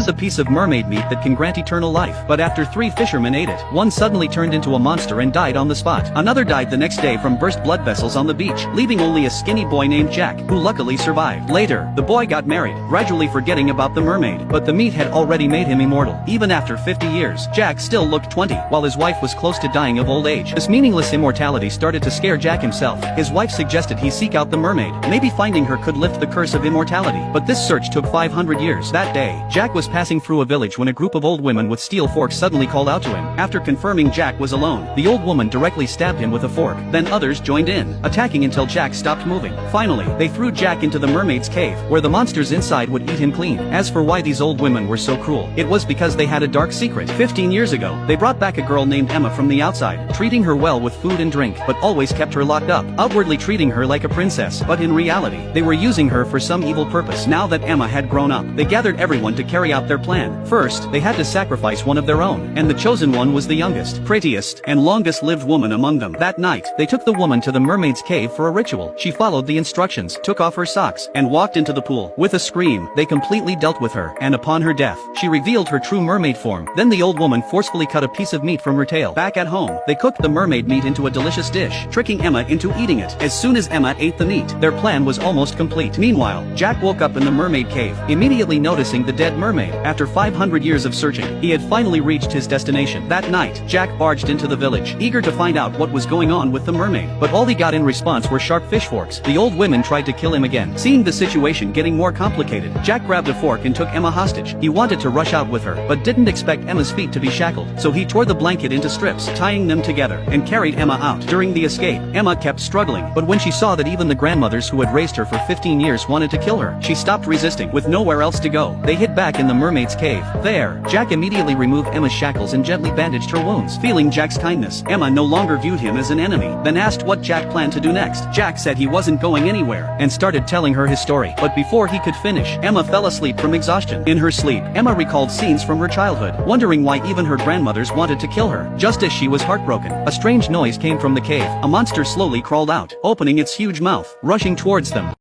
a piece of mermaid meat that can grant eternal life. But after 3 fishermen ate it, one suddenly turned into a monster and died on the spot. Another died the next day from burst blood vessels on the beach, leaving only a skinny boy named Jack, who luckily survived. Later, the boy got married, gradually forgetting about the mermaid. But the meat had already made him immortal. Even after 50 years, Jack still looked 20, while his wife was close to dying of old age. This meaningless immortality started to scare Jack himself. His wife suggested he seek out the mermaid. Maybe finding her could lift the curse of immortality. But this search took 500 years. That day, Jack was passing through a village when a group of old women with steel forks suddenly called out to him. After confirming Jack was alone, the old woman directly stabbed him with a fork. Then others joined in, attacking until Jack stopped moving. Finally, they threw Jack into the mermaid's cave, where the monsters inside would eat him clean. As for why these old women were so cruel, it was because they had a dark secret. 15 years ago, they brought back a girl named Emma from the outside, treating her well with food and drink, but always kept her locked up, outwardly treating her like a princess. But in reality, they were using her for some evil purpose. Now that Emma had grown up, they gathered everyone to carry out their plan. First, they had to sacrifice one of their own, and the chosen one was the youngest, prettiest, and longest-lived woman among them. That night, they took the woman to the mermaid's cave for a ritual. She followed the instructions, took off her socks, and walked into the pool. With a scream, they completely dealt with her, and upon her death, she revealed her true mermaid form. Then the old woman forcefully cut a piece of meat from her tail. Back at home, they cooked the mermaid meat into a delicious dish, tricking Emma into eating it. As soon as Emma ate the meat, their plan was almost complete. Meanwhile, Jack woke up in the mermaid cave, immediately noticing the dead mermaid. After 500 years of searching, he had finally reached his destination. That night, Jack barged into the village, eager to find out what was going on with the mermaid. But all he got in response were sharp fish forks. The old women tried to kill him again. Seeing the situation getting more complicated, Jack grabbed a fork and took Emma hostage. He wanted to rush out with her, but didn't expect Emma's feet to be shackled, so he tore the blanket into strips, tying them together, and carried Emma out. During the escape, Emma kept struggling, but when she saw that even the grandmothers who had raised her for 15 years wanted to kill her, she stopped resisting. With nowhere else to go, they hid back in the mermaid's cave. There, Jack immediately removed Emma's shackles and gently bandaged her wounds. Feeling Jack's kindness, Emma no longer viewed him as an enemy, then asked what Jack planned to do next. Jack said he wasn't going anywhere, and started telling her his story. But before he could finish, Emma fell asleep from exhaustion. In her sleep, Emma recalled scenes from her childhood, wondering why even her grandmothers wanted to kill her. Just as she was heartbroken, a strange noise came from the cave. A monster slowly crawled out, opening its huge mouth, rushing towards them.